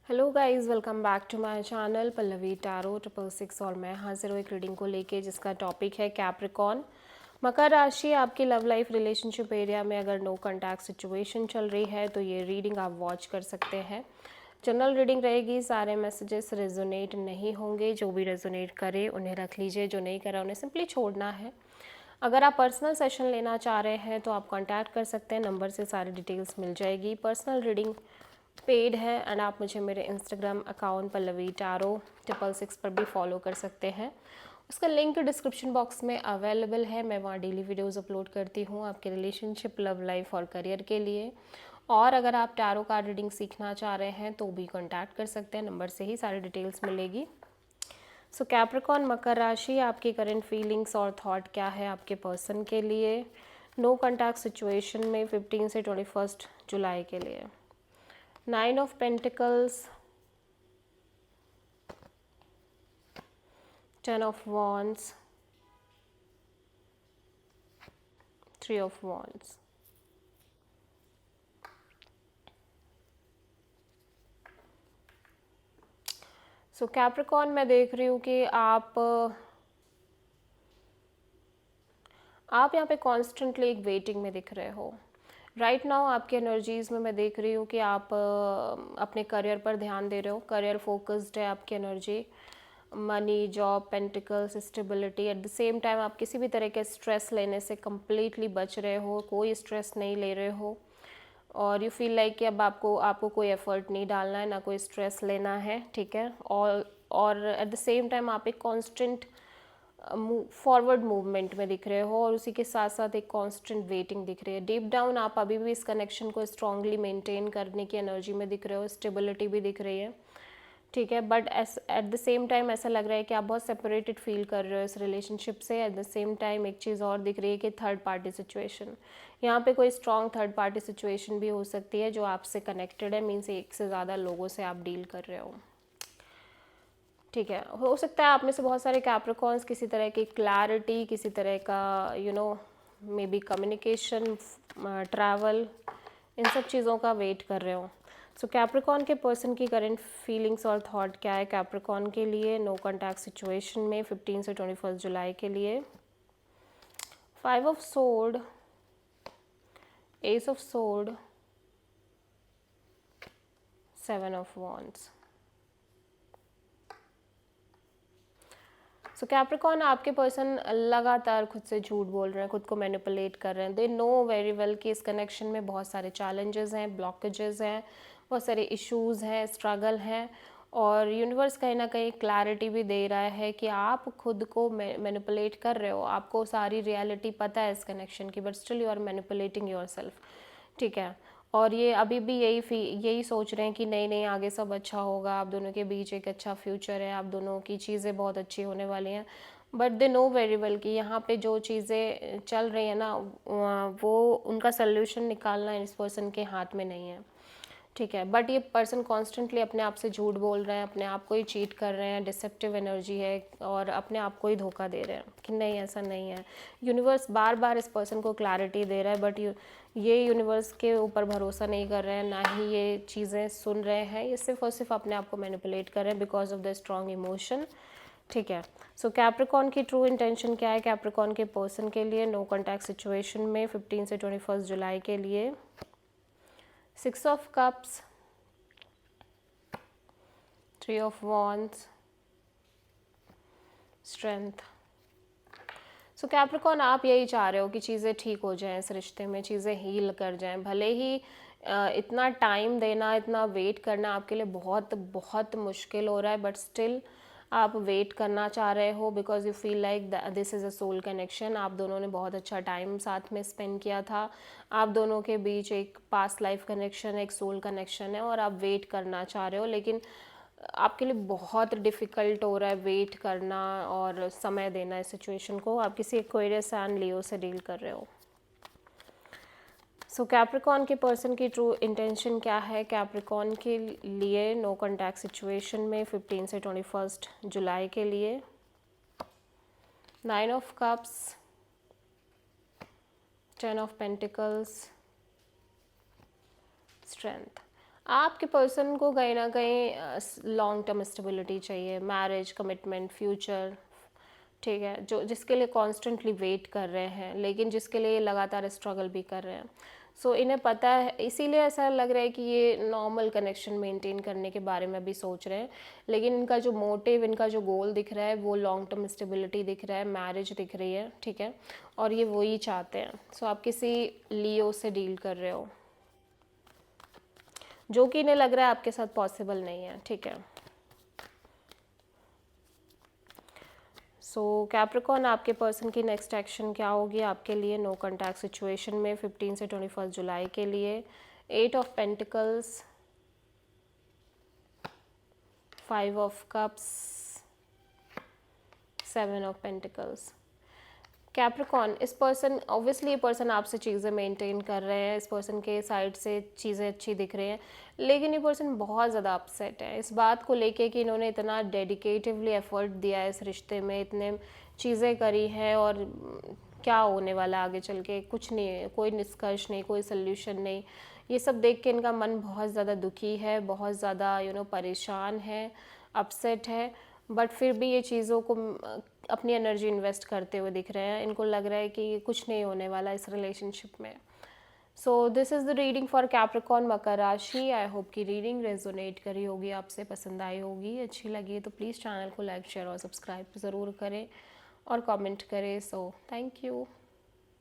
Hello guys, welcome back to my channel Pallavi tarot 666 और मैं हाजिर हूँ एक रीडिंग को लेके जिसका टॉपिक है कैप्रिकॉन। मकर राशि आपकी लव लाइफ रिलेशनशिप एरिया में अगर नो कॉन्टैक्ट सिचुएशन चल रही है तो ये रीडिंग आप वॉच कर सकते हैं। जनरल रीडिंग रहेगी, सारे मैसेजेस रेजोनेट नहीं होंगे। जो भी रेजोनेट करे उन्हें रख लीजिए, जो नहीं करा उन्हें सिंपली छोड़ना है। अगर आप पर्सनल सेशन लेना चाह रहे हैं तो आप कांटेक्ट कर सकते हैं, नंबर से सारी डिटेल्स मिल जाएगी। पर्सनल रीडिंग पेड है एंड आप मुझे मेरे इंस्टाग्राम अकाउंट पल्लवी टैरो 666 पर भी फॉलो कर सकते हैं। उसका लिंक डिस्क्रिप्शन बॉक्स में अवेलेबल है। मैं वहाँ डेली वीडियोस अपलोड करती हूँ आपके रिलेशनशिप, लव लाइफ और करियर के लिए। और अगर आप टैरो कार्ड रीडिंग सीखना चाह रहे हैं तो भी कांटेक्ट कर सकते हैं, नंबर से ही सारी डिटेल्स मिलेगी। सो कैप्रिकॉन मकर राशि, आपकी करंट फीलिंग्स और थॉट क्या है आपके पर्सन के लिए नो कॉन्टैक्ट सिचुएशन में 15 से 21 जुलाई के लिए। 9 of Pentacles, 10 of Wands, 3 of Wands। So Capricorn, मैं देख रही हूँ कि आप यहाँ पे कॉन्स्टेंटली एक वेटिंग में दिख रहे हो। राइट नाउ आपकी एनर्जीज़ में मैं देख रही हूँ कि आप अपने करियर पर ध्यान दे रहे हो, करियर फोकस्ड है आपकी energy. Money, job, pentacles, stability. At the same time आप किसी भी तरह के स्ट्रेस लेने से कम्प्लीटली बच रहे हो, कोई स्ट्रेस नहीं ले रहे हो और यू फील लाइक कि अब आपको कोई एफर्ट नहीं डालना है, ना कोई स्ट्रेस लेना है, ठीक है। और एट द सेम टाइम आप एक कांस्टेंट फॉरवर्ड मूवमेंट में दिख रहे हो और उसी के साथ साथ एक कांस्टेंट वेटिंग दिख रही है। डीप डाउन आप अभी भी इस कनेक्शन को स्ट्रांगली मेंटेन करने की एनर्जी में दिख रहे हो, स्टेबिलिटी भी दिख रही है, ठीक है। But at the same time ऐसा लग रहा है कि आप बहुत सेपरेटेड फील कर रहे हो इस रिलेशनशिप से। एट द सेम टाइम एक चीज़ और दिख रही है कि थर्ड पार्टी सिचुएशन, यहाँ पे कोई स्ट्रॉन्ग थर्ड पार्टी सिचुएशन भी हो सकती है जो आपसे कनेक्टेड है, मीन्स एक से ज़्यादा लोगों से आप डील कर रहे हो, ठीक है। हो सकता है आप में से बहुत सारे कैप्रिकॉन्स किसी तरह की क्लैरिटी, किसी तरह का मे बी कम्युनिकेशन, ट्रैवल, इन सब चीज़ों का वेट कर रहे हो। सो कैप्रिकॉन के पर्सन की करंट फीलिंग्स और थॉट क्या है कैप्रिकॉन के लिए नो कॉन्टैक्ट सिचुएशन में 15 से 21 जुलाई के लिए। 5 of sword, S of sword, 7 of wands. So Capricorn, आपके पर्सन लगातार खुद से झूठ बोल रहे हैं, खुद को मैनिपुलेट कर रहे हैं। दे नो वेरी वेल कि इस कनेक्शन में बहुत सारे चैलेंजेस हैं, ब्लॉकेजेस हैं, बहुत सारे इश्यूज हैं, स्ट्रगल हैं और यूनिवर्स कहीं ना कहीं क्लैरिटी भी दे रहा है कि आप खुद को मैनिपुलेट कर रहे हो। आपको सारी रियलिटी पता है इस कनेक्शन की, but still you are manipulating yourself, ठीक है। और ये अभी भी यही सोच रहे हैं कि नहीं नहीं आगे सब अच्छा होगा, आप दोनों के बीच एक अच्छा फ्यूचर है, आप दोनों की चीज़ें बहुत अच्छी होने वाली हैं। But they know very well कि यहाँ पे जो चीज़ें चल रही हैं ना, वो उनका सल्यूशन निकालना इस पर्सन के हाथ में नहीं है, ठीक है। बट ये पर्सन कॉन्स्टेंटली अपने आप से झूठ बोल रहे हैं, अपने आप को ही चीट कर रहे हैं, डिसेप्टिव एनर्जी है और अपने आप को ही धोखा दे रहे हैं कि नहीं ऐसा नहीं है। यूनिवर्स बार बार इस पर्सन को क्लैरिटी दे रहा है बट ये यूनिवर्स के ऊपर भरोसा नहीं कर रहे हैं, ना ही ये चीज़ें सुन रहे हैं। ये सिर्फ और सिर्फ अपने आप को मैनिपुलेट कर रहे हैं because of the strong emotion, ठीक है। सो कैप्रिकॉन की ट्रू इंटेंशन क्या है कैप्रिकॉन के पर्सन के लिए नो कॉन्टैक्ट सिचुएशन में 15 से 21 जुलाई के लिए। 6 of cups, 3 of wands, strength. So Capricorn, आप यही चाह रहे हो कि चीज़ें ठीक हो जाएं, इस रिश्ते में चीज़ें हील कर जाएं। भले ही इतना टाइम देना, इतना वेट करना आपके लिए बहुत बहुत मुश्किल हो रहा है, बट स्टिल आप वेट करना चाह रहे हो because you feel like this is a soul connection. आप दोनों ने बहुत अच्छा टाइम साथ में स्पेंड किया था, आप दोनों के बीच एक पास्ट लाइफ कनेक्शन, एक सोल कनेक्शन है और आप वेट करना चाह रहे हो। लेकिन आपके लिए बहुत डिफ़िकल्ट हो रहा है वेट करना और समय देना इस सिचुएशन को। आप किसी एक्वेरियस एंड लियो से डील कर रहे हो। सो कैप्रिकॉन के पर्सन की ट्रू इंटेंशन क्या है कैप्रिकॉन के लिए नो कॉन्टैक्ट सिचुएशन में 15 से 21 जुलाई के लिए। 9 of cups, 10 of pentacles, strength. आपके पर्सन को कहीं ना कहीं लॉन्ग टर्म स्टेबिलिटी चाहिए, मैरिज, कमिटमेंट, फ्यूचर, ठीक है, जो जिसके लिए कॉन्स्टेंटली वेट कर रहे हैं, लेकिन जिसके लिए लगातार स्ट्रगल भी कर रहे हैं। सो इन्हें पता है, इसीलिए ऐसा लग रहा है कि ये नॉर्मल कनेक्शन मेंटेन करने के बारे में भी सोच रहे हैं, लेकिन इनका जो मोटिव, इनका जो गोल दिख रहा है वो लॉन्ग टर्म स्टेबिलिटी दिख रहा है, मैरिज दिख रही है, ठीक है, और ये वही चाहते हैं। सो आप किसी लियो से डील कर रहे हो, जो कि इन्हें लग रहा है आपके साथ पॉसिबल नहीं है, ठीक है। सो कैप्रिकॉर्न, आपके पर्सन की नेक्स्ट एक्शन क्या होगी आपके लिए नो कॉन्टैक्ट सिचुएशन में 15 से 21 जुलाई के लिए? 8 of pentacles, 5 of cups, 7 of pentacles. Capricorn, इस पर्सन, ऑब्वियसली ये पर्सन आपसे चीज़ें मेंटेन कर रहे हैं, इस पर्सन के साइड से चीज़ें अच्छी दिख रही हैं, लेकिन ये पर्सन बहुत ज़्यादा अपसेट है इस बात को लेके कि इन्होंने इतना डेडिकेटिवली एफर्ट दिया है इस रिश्ते में, इतने चीज़ें करी हैं, और क्या होने वाला है आगे चल के, कुछ नहीं है, कोई निष्कर्ष नहीं, कोई सल्यूशन नहीं। ये सब देख के इनका मन बहुत ज़्यादा दुखी है, बहुत ज़्यादा परेशान है, अपसेट है, बट फिर भी ये चीज़ों को अपनी एनर्जी इन्वेस्ट करते हुए दिख रहे हैं। इनको लग रहा है कि कुछ नहीं होने वाला इस रिलेशनशिप में। So this is the reading for Capricorn, मकर राशि। आई होप की रीडिंग रेजोनेट करी होगी, आपसे पसंद आई होगी, अच्छी लगी है तो प्लीज़ चैनल को लाइक, शेयर और सब्सक्राइब ज़रूर करें और कमेंट करें। So thank you.